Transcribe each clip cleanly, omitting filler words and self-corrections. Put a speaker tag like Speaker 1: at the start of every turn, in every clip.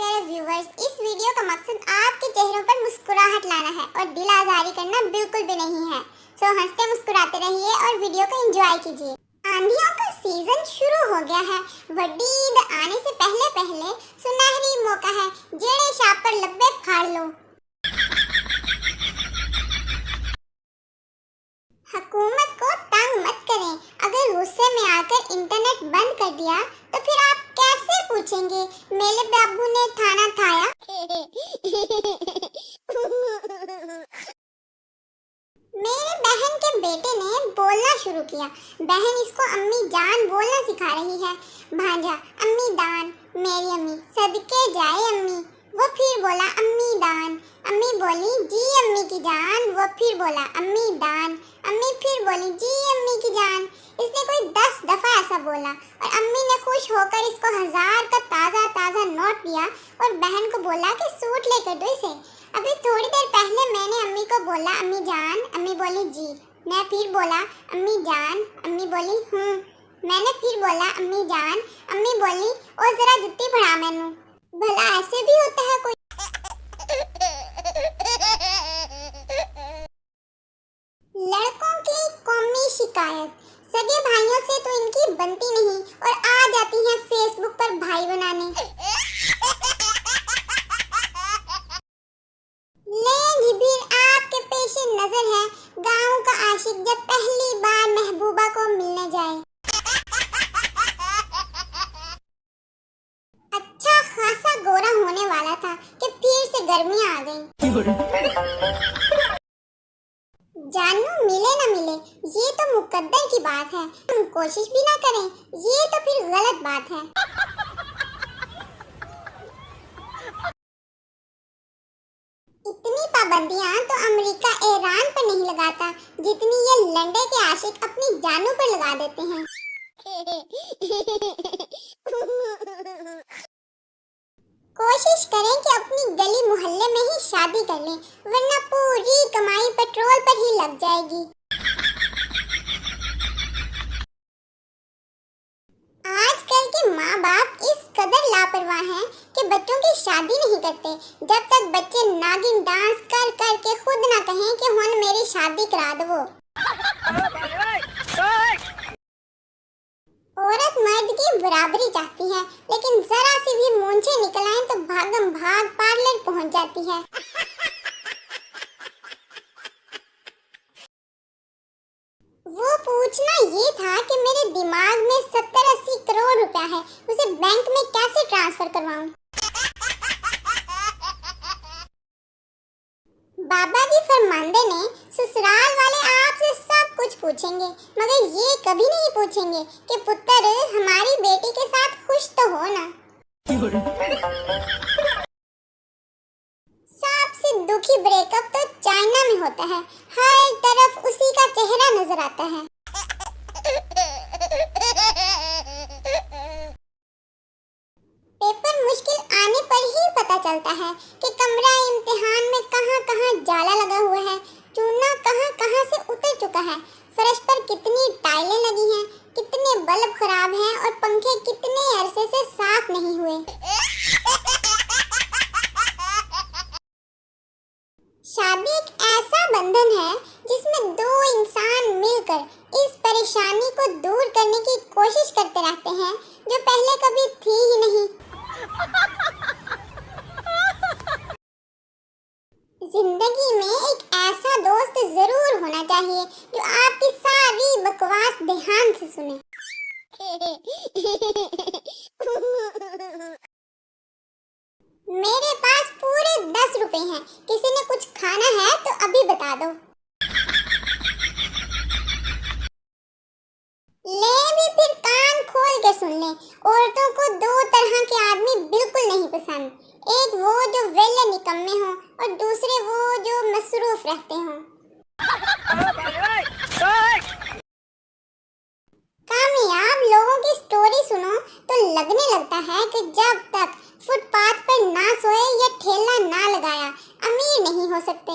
Speaker 1: प्यारे व्यूवर्स, इस वीडियो का मकसद आपके चेहरों पर मुस्कुराहट लाना है और दिल आजारी करना बिल्कुल भी नहीं है। सो हंसते मुस्कुराते रहिए और वीडियो को एंजॉय कीजिए। आंधियों का सीजन शुरू हो गया है। वड्डी ईद आने से पहले पहले सुनहरी मौका है। जेड़े शाप पर लब्बे फाड़ लो। हुकूमत को तंग मत करें। अगर गुस्से में आकर इंटरनेट बंद कर दिया तो फिर आप कैसे पूछेंगे मेरे बाबू ने खाना खाया? मेरे बहन के बेटे ने बोलना शुरू किया। बहन इसको अम्मी जान बोलना सिखा रही है। भांजा अम्मी दान, मेरी अम्मी सदके जाए अम्मी। वो फिर बोला अम्मी दान। अम्मी बोली जी अम्मी की जान। वो फिर बोला अम्मी दान। अम्मी फिर बोली जी अम्मी की जान। इसने कोई 10 दफा ऐसा बोला और अम्मी ने खुश होकर इसको 1000 का ताज़ा ताज़ा नोट दिया और बहन को बोला कि सूट लेकर दो इसे। अभी थोड़ी देर पहले मैंने अम्मी को बोला अम्मी जान। अम्मी बोली जी। मैं फिर बोला अम्मी जान। अम्मी बोली मैंने फिर बोला अम्मी जान। अम्मी बोली ओ जरा जुत्ती पड़ा मैनू। भला ऐसे भी होता है कोई? लड़कों की कौमी शिकायत। सगे भाइयों से तो इनकी बनती नहीं और आ जाती हैं फेसबुक पर भाई बनाने। ले जिबिर आपके पेशे नजर है गांव का आशिक जब पहली बार महबूबा को मिलने जाए। अच्छा खासा गोरा होने वाला था कि फिर से गर्मियां आ गईं। जानू मिले ना मिले ये तो मुकद्दर की बात है। हम कोशिश भी ना करें ये तो फिर गलत बात है। इतनी पाबंदियां तो अमेरिका ईरान पर नहीं लगाता जितनी ये लंडे के आशिक अपनी जानू पर लगा देते हैं। कोशिश करें कि अपनी गली मोहल्ले में ही शादी कर लें वरना पूरी कमाई पेट्रोल पर ही लग जाएगी। आजकल के माँ बाप इस कदर लापरवाह हैं कि बच्चों की शादी नहीं करते जब तक बच्चे नागिन डांस कर कर के खुद ना कहें कि हुन मेरी शादी करा दो। औरत मर्द की बराबरी चाहती है लेकिन जरा सी भी मूंछें निकल आएं तो भागम भाग पार्लर पहुंच जाती है। वो पूछना ये था कि मेरे दिमाग में 70-80 करोड़ रुपया है उसे बैंक में कैसे ट्रांसफर करवाऊं? बाबा जी फरमांदे ने ससुराल वाले आपसे सब कुछ पूछेंगे मगर ये कभी नहीं पूछेंगे कि पुत्र हमारी बेटी के साथ खुश तो हो ना। सबसे दुखी ब्रेकअप तो चाइना में होता है। हर तरफ उसी का चेहरा नजर आता है। पेपर मुश्किल आने पर ही पता चलता है कि कमरा इम्तिहान में कहाँ-कहाँ जाला लगा हुआ है, चूना कहाँ-कहाँ से उतर चुका है, फर्श पर कितनी टाइलें लगी हैं, कितने बल्ब खराब हैं और पंखे कितने अरसे से साफ नहीं हुए। शादी एक ऐसा बंधन है जिसमें दो इंसान मिलकर इस परेशानी को दूर करने की कोशिश करते रहते हैं जो पहले कभी थी ही नहीं। जिंदगी में एक ऐसा दोस्त जरूर होना चाहिए जो आपकी सारी बकवास ध्यान से सुने। मेरे पास पूरे 10 रुपए हैं। किसी ने कुछ खाना है तो अभी बता दो। ले भी फिर कान खोल के सुन ले। औरतों को 2 तरह के आदमी बिल्कुल नहीं पसंद। एक वो जो वेले निकम्मे हो और दूसरे वो जो मसरूफ रहते हों। कामयाब लोगों की स्टोरी सुनो तो लगने लगता है कि जब तक फुटपाथ पर ना सोए या ठेला ना लगाया अमीर नहीं हो सकते।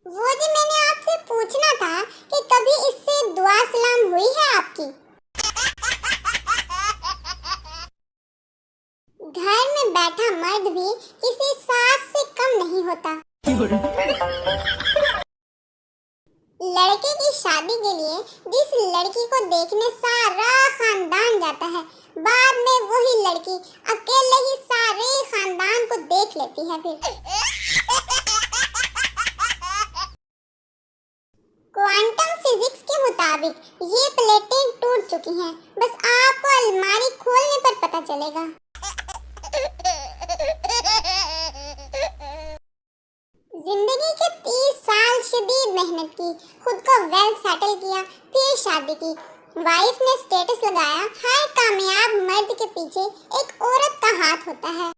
Speaker 1: वो जो मैंने आपसे पूछना था कि कभी इससे दुआ सलाम हुई है आपकी? मर्द भी किसी सास से कम नहीं होता। लड़के की शादी के लिए जिस लड़की को देखने सारा खानदान जाता है, बाद में वही लड़की अकेले ही सारे खानदान को देख लेती है। फिर क्वांटम फिजिक्स के मुताबिक ये प्लेटें टूट चुकी हैं, बस आपको अलमारी खोलने पर पता चलेगा। जिंदगी के 30 साल शदीद मेहनत की, खुद को वेल सेटल किया, फिर शादी की। वाइफ ने स्टेटस लगाया, हर कामयाब मर्द के पीछे एक औरत का हाथ होता है।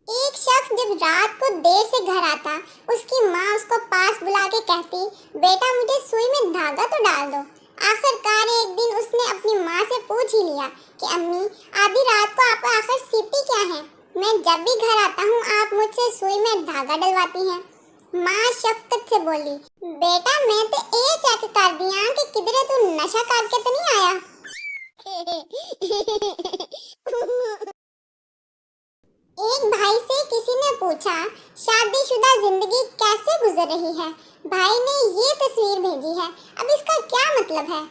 Speaker 1: एक शख्स जब रात को देर से घर आता, उसकी माँ उसको पास बुला के कहती, बेटा मुझे सुई में धागा तो डाल दो। आखिरकार एक दिन उसने अपनी माँ से पूछ ही लिया कि अम्मी, आधी रात को आप आखिर सीती क्या है? मैं जब भी घर आता हूँ आप मुझसे सुई में धागा डलवाती हैं। माँ शफकत से बोली, बेटा मैं तो ये चेक कर दिया कि किधरे तू नशा करके तो नहीं आया। एक भाई से किसी ने पूछा, शादीशुदा जिंदगी कैसे गुजर रही है? भाई ने ये तस्वीर भेजी है, अब इसका क्या मतलब है?